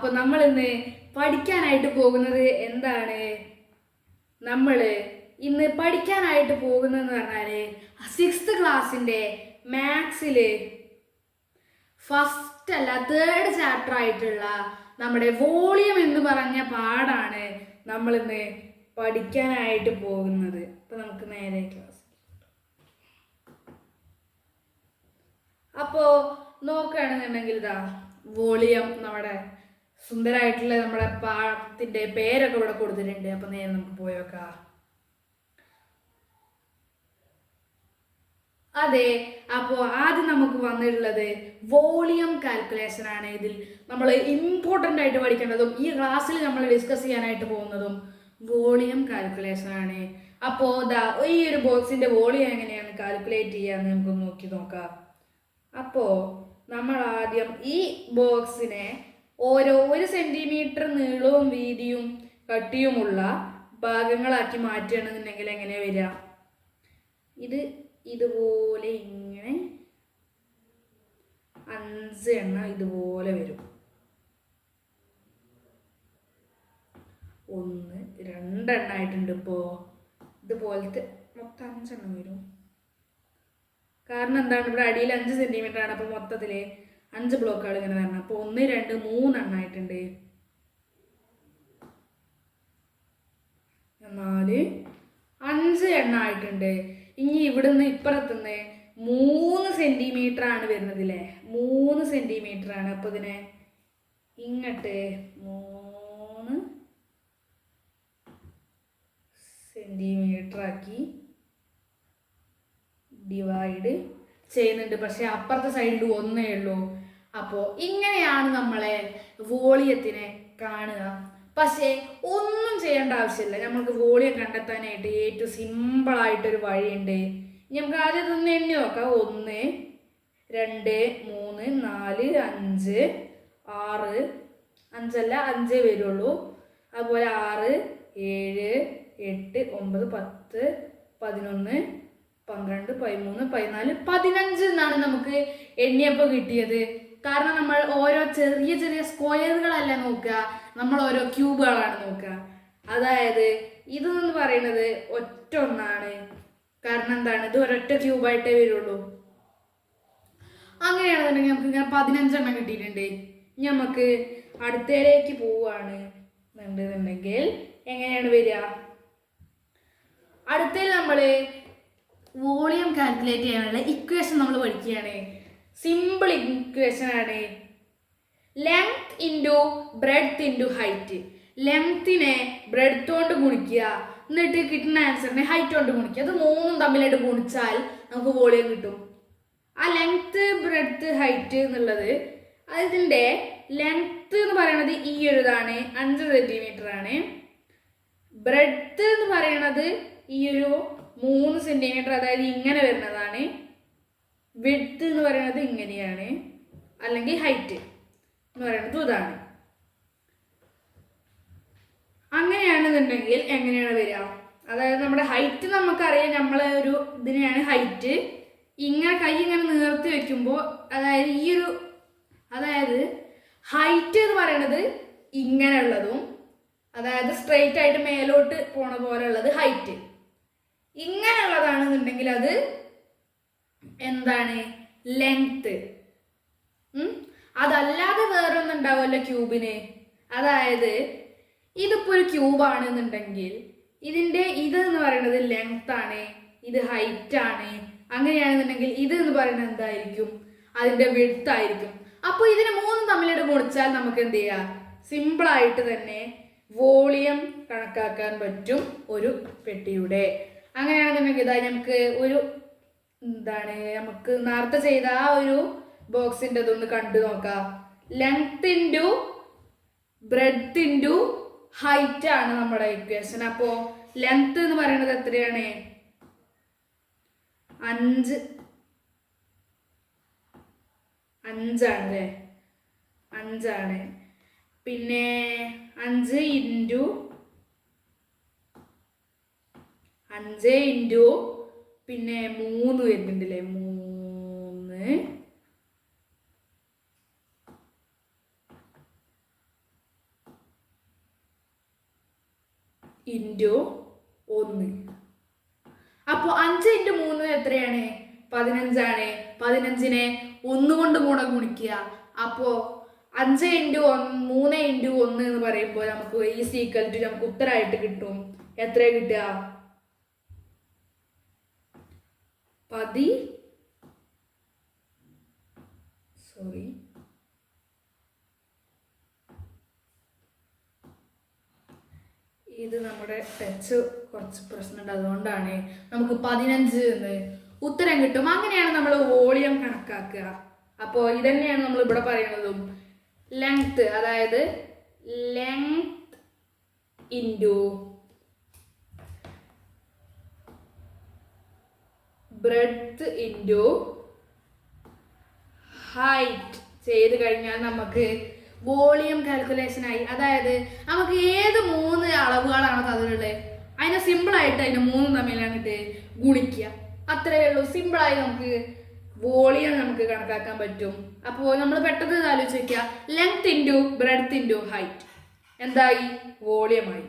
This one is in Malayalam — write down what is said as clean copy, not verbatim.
അപ്പൊ നമ്മൾ ഇന്ന് പഠിക്കാനായിട്ട് പോകുന്നത് എന്താണ്? നമ്മൾ ഇന്ന് പഠിക്കാനായിട്ട് പോകുന്നതെന്ന് പറഞ്ഞാല് 6th ക്ലാസ്സിന്റെ മാത്സില് ഫസ്റ്റ് അല്ല 3rd ചാപ്റ്റർ ആയിട്ടുള്ള നമ്മുടെ വോളിയം എന്ന് പറഞ്ഞ പാഠാണ് നമ്മൾ ഇന്ന് പഠിക്കാനായിട്ട് പോകുന്നത്. അപ്പൊ നമുക്ക് നേരെ ക്ലാസ്. അപ്പോ നോക്കുകയാണെന്നുണ്ടെങ്കിൽ ഇതാ വോളിയം നമ്മുടെ സുന്ദരമായിട്ടുള്ള നമ്മുടെ പാഠത്തിന്റെ പേരൊക്കെ ഇവിടെ കൊടുത്തിട്ടുണ്ട്. അപ്പൊ നേരെ നമുക്ക് പോയോക്കാം. അതെ, അപ്പോൾ ആദ്യം നമുക്ക് വന്നിട്ടുള്ളത് വോളിയം കാൽക്കുലേഷൻ ആണ്. ഇതിൽ നമ്മൾ ഇമ്പോർട്ടൻ്റ് ആയിട്ട് പഠിക്കേണ്ടതും ഈ ക്ലാസ്സിൽ നമ്മൾ ഡിസ്കസ് ചെയ്യാനായിട്ട് പോകുന്നതും വോളിയം കാൽക്കുലേഷൻ ആണ്. അപ്പോൾ ഈ ഒരു ബോക്സിന്റെ വോളിയം എങ്ങനെയാണ് കാൽക്കുലേറ്റ് ചെയ്യാന്ന് നമുക്ക് നോക്കി നോക്കാം. അപ്പോൾ നമ്മൾ ആദ്യം ഈ ബോക്സിനെ ഓരോ 1 സെന്റിമീറ്റർ നീളവും വീതിയും കട്ടിയുമുള്ള ഭാഗങ്ങളാക്കി മാറ്റുകയാണെന്നുണ്ടെങ്കിൽ എങ്ങനെ വരിക? ഇതുപോലെ ഇങ്ങനെ 5 എണ്ണം ഇതുപോലെ വരും. 1 2 എണ്ണമായിട്ടുണ്ട്. ഇപ്പോൾ ഇതുപോലത്തെ മൊത്തം 5 എണ്ണം വരും. കാരണം എന്താണ്, ഇവിടെ അടിയിൽ 5 സെന്റിമീറ്റർ ആണ്. അപ്പൊ മൊത്തത്തില് 5 ബ്ലോക്കുകൾ ഇങ്ങനെ വരണം. അപ്പൊ 1 2 3 എണ്ണമായിട്ടുണ്ട്. 4 5 എണ്ണമായിട്ടുണ്ട്. ഇനി ഇവിടുന്ന് ഇപ്പുറത്തുനിന്ന് 3 സെന്റിമീറ്റർ ആണ് വരുന്നത് അല്ലേ? 3 സെന്റിമീറ്റർ ആണ്. അപ്പൊ ഇതിനെ ഇങ്ങോട്ട് 3 സെന്റിമീറ്റർ ആക്കി ഡിവൈഡ് ചെയ്യുന്നുണ്ട്. പക്ഷെ അപ്പുറത്തെ സൈഡിൽ 1 ഉള്ളൂ. അപ്പോൾ ഇങ്ങനെയാണ് നമ്മളെ വോളിയത്തിനെ കാണുക. പക്ഷേ ഒന്നും ചെയ്യേണ്ട ആവശ്യമില്ല. നമ്മൾക്ക് വോളിയം കണ്ടെത്താനായിട്ട് ഏറ്റവും സിമ്പിളായിട്ടൊരു വഴിയുണ്ട്. നമുക്ക് ആദ്യം ഇതൊന്ന് എണ്ണി നോക്കാം. 1 2 3 4 5 6 5 വരുള്ളൂ. അതുപോലെ 6 7 8 9 10 11 12 13 14 15 എന്നാണ് നമുക്ക് എണ്ണിയപ്പോൾ കിട്ടിയത്. കാരണം നമ്മൾ ഓരോ ചെറിയ ചെറിയ സ്ക്വയറുകളല്ല നോക്കുക, നമ്മൾ ഓരോ ക്യൂബുകളാണ് നോക്കുക. അതായത് ഇതെന്ന് പറയുന്നത് ഒറ്റ ഒന്നാണ്. കാരണം എന്താണ്, ഇത് ഒരൊറ്റ ക്യൂബായിട്ടേ വരുള്ളൂ. അങ്ങനെയാണെന്നുണ്ടെങ്കിൽ നമുക്ക് ഇങ്ങനെ 15 എണ്ണം കിട്ടിയിട്ടുണ്ട്. ഇനി നമുക്ക് അടുത്തയിലേക്ക് പോവുകയാണ് എന്നുണ്ടെങ്കിൽ എങ്ങനെയാണ് വരിക? അടുത്തതിൽ നമ്മൾ വോളിയം കാൽക്കുലേറ്റ് ചെയ്യാനുള്ള ഇക്വേഷൻ നമ്മൾ പഠിക്കുകയാണ്. സിമ്പിൾ ഇക്വേഷൻ ആണ്. Length into breadth into height. ലെങ്ത്തിനെ ബ്രെഡ്ത്ത് കൊണ്ട് ഗുണിക്കുക, എന്നിട്ട് കിട്ടുന്ന ആൻസറിനെ ഹൈറ്റ് കൊണ്ട് ഗുണിക്കുക. അത് 3ഉം തമ്മിലായിട്ട് ഗുണിച്ചാൽ നമുക്ക് വോളിയം കിട്ടും. ആ ലെങ്ത്ത് ബ്രെഡ്ത്ത് ഹൈറ്റ് എന്നുള്ളത് അതിൻ്റെ ലെങ്ത്ത് എന്ന് പറയുന്നത് ഈ ഒരു ഇതാണ്, 5 സെന്റിമീറ്റർ ആണ്. ബ്രെഡ്ത്ത് എന്ന് പറയുന്നത് ഈ ഒരു 3 സെന്റിമീറ്റർ, അതായത് ഇങ്ങനെ വരുന്നതാണ്. വിഡ്ത്ത് എന്ന് പറയുന്നത് ഇങ്ങനെയാണ്, അല്ലെങ്കിൽ ഹൈറ്റ് എന്ന് പറയുന്നത് ഇതാണ്. അങ്ങനെയാണെന്നുണ്ടെങ്കിൽ എങ്ങനെയാണ് വരിക? അതായത് നമ്മുടെ ഹൈറ്റ് നമുക്കറിയാം, നമ്മളെ ഒരു ഇതിനെയാണ് ഹൈറ്റ്. ഇങ്ങനെ കൈ ഇങ്ങനെ നിവർത്തി വെക്കുമ്പോൾ അതായത് ഹൈറ്റ് എന്ന് പറയുന്നത് ഇങ്ങനെയുള്ളതും, അതായത് സ്ട്രെയിറ്റ് ആയിട്ട് മേലോട്ട് പോണ പോലെ ഉള്ളത് ഹൈറ്റ്. ഇങ്ങനെയുള്ളതാണെന്നുണ്ടെങ്കിൽ അത് എന്താണ്? ലെങ്ത്. അതല്ലാതെ വേറൊന്നും ഉണ്ടാവുമല്ലോ ക്യൂബിന്. അതായത് ഇതിപ്പോ ഒരു ക്യൂബാണെന്നുണ്ടെങ്കിൽ ഇത് എന്ന് പറയുന്നത് ലെങ്ത് ആണ്, ഇത് ഹൈറ്റ് ആണ്. അങ്ങനെയാണെന്നുണ്ടെങ്കിൽ ഇത് എന്ന് പറയുന്നത് എന്തായിരിക്കും? അതിന്റെ വിഡ്ത്ത് ആയിരിക്കും. അപ്പോൾ ഇതിന് 3ഉം തമ്മിലിട്ട് ഗുണിച്ചാൽ നമുക്ക് എന്ത് ചെയ്യാം? സിമ്പിളായിട്ട് തന്നെ വോളിയം കണക്കാക്കാൻ പറ്റും ഒരു പെട്ടിയുടെ. അങ്ങനെയാണെന്നുണ്ടെങ്കിൽ ഇതാ നമുക്ക് നമുക്ക് നേരത്തെ ചെയ്ത ആ ഒരു ബോക്സിന്റെ ഇതൊന്ന് കണ്ടു നോക്കാം. Length into breadth into height ആണ് നമ്മുടെ ഇക്വേഷൻ. അപ്പോ ലെങ്ത് എന്ന് പറയുന്നത് എത്രയാണ്? 5 ആണ്. 5 ആണ്. പിന്നെ 5 ഇൻറ്റു പിന്നെ 3 വരുന്നുണ്ടല്ലേ, 3 ഇൻറ്റു 1. അപ്പോൾ 5 × 3 എത്രയാണ്? 15 ആണ്. 15നെ 1 കൊണ്ട് കൂടെ ഗുണിക്കുക. അപ്പോൾ 5 × 3 × 1 എന്ന് പറയുമ്പോൾ നമുക്ക് ഈസ് ഈക്വൽ ടു നമുക്ക് ഉത്തരമായിട്ട് കിട്ടും. എത്ര കിട്ടുക? 10 ഇത് നമ്മുടെ ടച്ച് കുറച്ച് പ്രശ്നമുണ്ട്, അതുകൊണ്ടാണ് നമുക്ക് 15 എന്ന് ഉത്തരം കിട്ടും. അങ്ങനെയാണ് നമ്മൾ വോളിയം കണക്കാക്കുക. അപ്പോൾ ഇതന്നെയാണ് നമ്മൾ ഇവിടെ പറയുന്നതും. ലെങ്ത്, അതായത് length into breadth into height ചെയ്ത് കഴിഞ്ഞാൽ നമുക്ക് വോളിയം കാൽക്കുലേഷനായി. അതായത് നമുക്ക് ഏത് 3 അളവുകളാണ് തന്നിട്ടുള്ളത് അതിനെ സിമ്പിളായിട്ട് അതിനെ 3 തമ്മിൽ അങ്ങോട്ട് ഗുണിക്കുക. അത്രയേ ഉള്ളൂ. സിമ്പിളായി നമുക്ക് വോളിയം നമുക്ക് കണക്കാക്കാൻ പറ്റും. അപ്പോൾ നമ്മൾ പെട്ടെന്ന് ആലോചിച്ച് വയ്ക്കുക, length into breadth into height എന്തായി? വോളിയമായി.